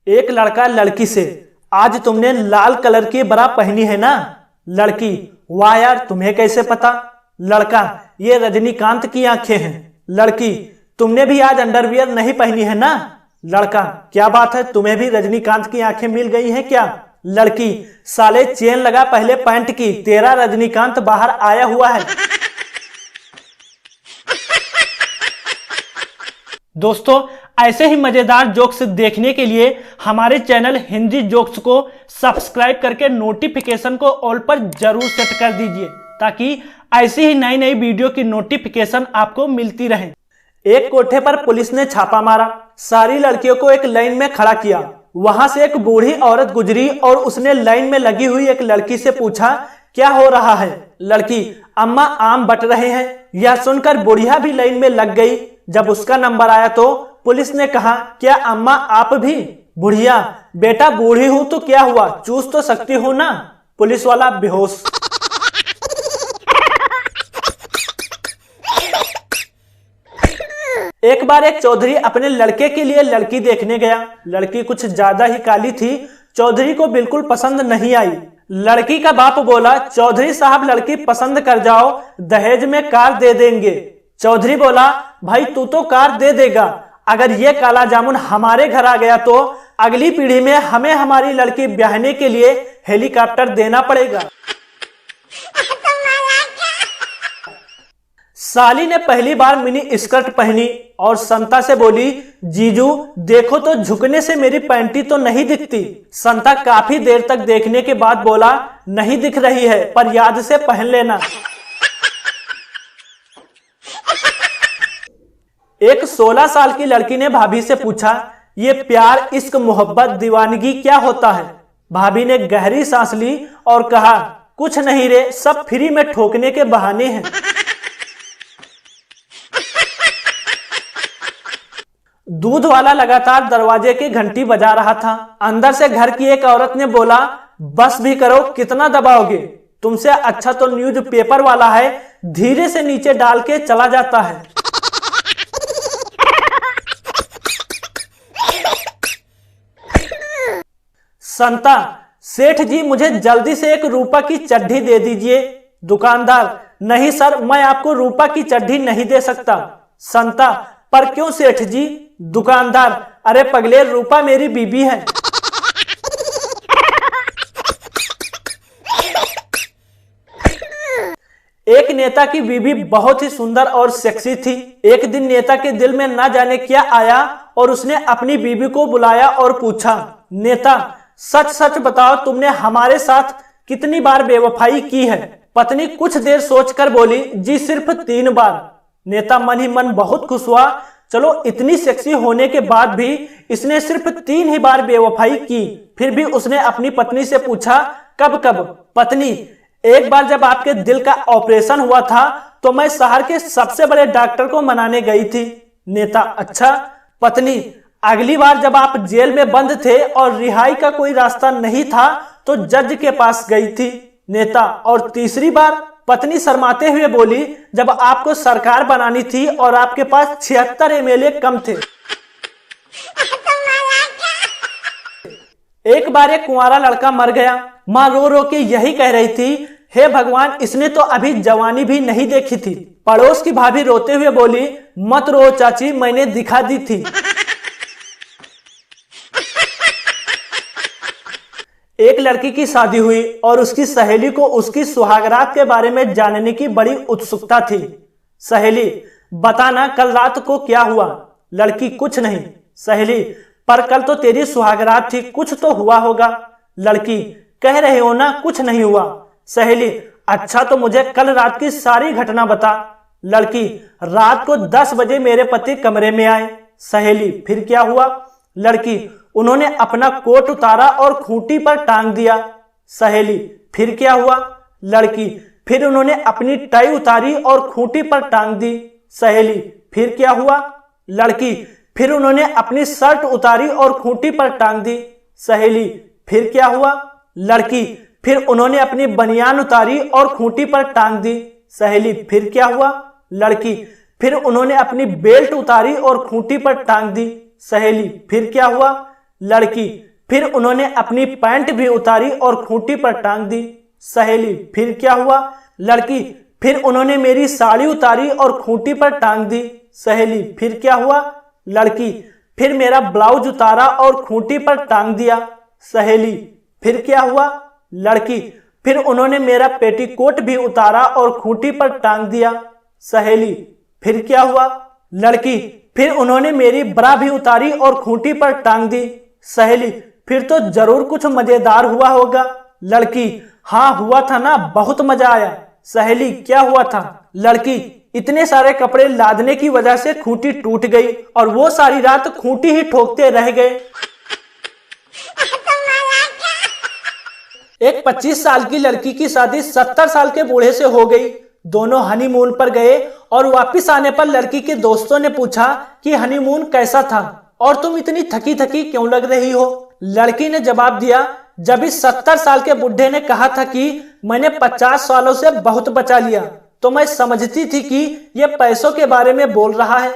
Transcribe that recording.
एक लड़का लड़की से, आज तुमने लाल कलर की बरा पहनी है ना? लड़की, वाह यार, तुम्हें कैसे पता? लड़का, ये रजनीकांत की आंखें हैं। लड़की, तुमने भी आज अंडरवियर नहीं पहनी है ना? लड़का, क्या बात है, तुम्हें भी रजनीकांत की आंखें मिल गई हैं क्या? लड़की, साले चेन लगा पहले पैंट की, तेरा रजनीकांत बाहर आया हुआ है। दोस्तों, ऐसे ही मजेदार जोक्स देखने के लिए हमारे चैनल हिंदी जोक्स को सब्सक्राइब करके नोटिफिकेशन को ऑल पर जरूर सेट कर दीजिए, ताकि ऐसी ही नई नई वीडियो की नोटिफिकेशन आपको मिलती रहे। एक कोठे पर पुलिस ने छापा मारा, सारी लड़कियों को एक लाइन में खड़ा किया। वहां से एक बूढ़ी औरत गुजरी और उसने लाइन में लगी हुई एक लड़की से पूछा, क्या हो रहा है? लड़की, अम्मा आम बट रहे हैं। यह सुनकर बुढ़िया भी लाइन में लग गई। जब उसका नंबर आया तो पुलिस ने कहा, क्या अम्मा आप भी? बुढ़िया, बेटा बूढ़ी हूं तो क्या हुआ, चूस तो सकती हो ना। पुलिस वाला बेहोश। एक बार एक चौधरी अपने लड़के के लिए लड़की देखने गया। लड़की कुछ ज्यादा ही काली थी, चौधरी को बिल्कुल पसंद नहीं आई। लड़की का बाप बोला, चौधरी साहब लड़की पसंद कर जाओ, दहेज में कार दे देंगे। चौधरी बोला, भाई तू तो कार दे देगा, अगर ये काला जामुन हमारे घर आ गया तो अगली पीढ़ी में हमें हमारी लड़की ब्याहने के लिए हेलीकॉप्टर देना पड़ेगा। साली ने पहली बार मिनी स्कर्ट पहनी और संता से बोली, जीजू देखो तो झुकने से मेरी पैंटी तो नहीं दिखती। संता काफी देर तक देखने के बाद बोला, नहीं दिख रही है, पर याद से पहन लेना। एक 16 साल की लड़की ने भाभी से पूछा, ये प्यार इश्क मोहब्बत दीवानगी क्या होता है? भाभी ने गहरी सांस ली और कहा, कुछ नहीं रे, सब फ्री में ठोकने के बहाने हैं। दूध वाला लगातार दरवाजे की घंटी बजा रहा था। अंदर से घर की एक औरत ने बोला, बस भी करो, कितना दबाओगे? तुमसे अच्छा तो न्यूज पेपर वाला है, धीरे से नीचे डाल के चला जाता है। संता, सेठ जी मुझे जल्दी से 1 रुपए की चड्ढी दे दीजिए। दुकानदार, नहीं सर, मैं आपको रुपए की चड्ढी नहीं दे सकता। संता, पर क्यों सेठ जी? दुकानदार, अरे पगले, रुपा मेरी बीबी है। एक नेता की बीबी बहुत ही सुंदर और सेक्सी थी। एक दिन नेता के दिल में ना जाने क्या आया और उसने अपनी बीबी को बुलाया और पूछा, नेता सच सच बताओ, तुमने हमारे साथ कितनी बार बेवफाई की है? पत्नी कुछ देर सोचकर बोली, जी सिर्फ 3 बार। नेता मन ही मन बहुत खुश हुआ, चलो इतनी सेक्सी होने के बाद भी इसने सिर्फ 3 ही बार बेवफाई की। फिर भी उसने अपनी पत्नी से पूछा, कब कब? पत्नी, एक बार जब आपके दिल का ऑपरेशन हुआ था तो मैं शहर के सबसे बड़े डॉक्टर को मनाने गई थी। नेता, अच्छा। पत्नी, अगली बार जब आप जेल में बंद थे और रिहाई का कोई रास्ता नहीं था तो जज के पास गई थी। नेता, और तीसरी बार? पत्नी शर्माते हुए बोली, जब आपको सरकार बनानी थी और आपके पास 76 MLA कम थे। एक बार एक कुंवारा लड़का मर गया। माँ रो रो के यही कह रही थी, हे भगवान, इसने तो अभी जवानी भी नहीं देखी थी। पड़ोस की भाभी रोते हुए बोली, मत रो चाची, मैंने दिखा दी थी। एक लड़की की शादी हुई और उसकी सहेली को उसकी सुहागरात के बारे में जानने की बड़ी उत्सुकता थी। सहेली, बताना कल रात को क्या हुआ? लड़की, कुछ नहीं। सहेली, पर कल तो तेरी सुहागरात थी, कुछ तो हुआ होगा। लड़की, कह रहे हो ना कुछ नहीं हुआ। सहेली, अच्छा तो मुझे कल रात की सारी घटना बता। लड़की, रात को 10 बजे मेरे पति कमरे में आए। सहेली, फिर क्या हुआ? लड़की, उन्होंने अपना कोट उतारा और खूंटी पर टांग दिया। सहेली, फिर क्या हुआ? लड़की, फिर उन्होंने अपनी टाई उतारी और खूंटी पर टांग दी। सहेली, फिर क्या हुआ? लड़की, फिर उन्होंने अपनी शर्ट उतारी और खूंटी पर टांग दी। सहेली, फिर क्या हुआ? लड़की, फिर उन्होंने अपनी बनियान उतारी और खूंटी पर टांग दी। सहेली, फिर क्या हुआ? लड़की, फिर उन्होंने अपनी बेल्ट उतारी और खूंटी पर टांग दी। सहेली, फिर क्या हुआ? लड़की, फिर उन्होंने अपनी पैंट भी उतारी और खूंटी पर टांग दी। सहेली, फिर क्या हुआ? लड़की, फिर उन्होंने मेरी साड़ी उतारी और खूंटी पर टांग दी। सहेली, फिर क्या हुआ? लड़की, फिर मेरा ब्लाउज उतारा और खूंटी पर टांग दिया। सहेली, फिर क्या हुआ? लड़की, फिर उन्होंने मेरा पेटीकोट भी उतारा और खूंटी पर टांग दिया। सहेली, फिर क्या हुआ? लड़की, फिर उन्होंने मेरी ब्रा भी उतारी और खूंटी पर टांग दी। सहेली, फिर तो जरूर कुछ मजेदार हुआ होगा। लड़की, हाँ हुआ था ना, बहुत मजा आया। सहेली, क्या हुआ था? लड़की, इतने सारे कपड़े लादने की वजह से खूंटी टूट गई और वो सारी रात खूंटी ही ठोकते रह गए। एक 25 साल की लड़की की शादी 70 साल के बूढ़े से हो गई। दोनों हनीमून पर गए और वापस आने पर लड़की के दोस्तों ने पूछा कि हनीमून कैसा था और तुम इतनी थकी थकी क्यों लग रही हो? लड़की ने जवाब दिया, जब इस 70 साल के बुढ़े ने कहा था कि मैंने 50 सालों से बहुत बचा लिया, तो मैं समझती थी कि ये पैसों के बारे में बोल रहा है।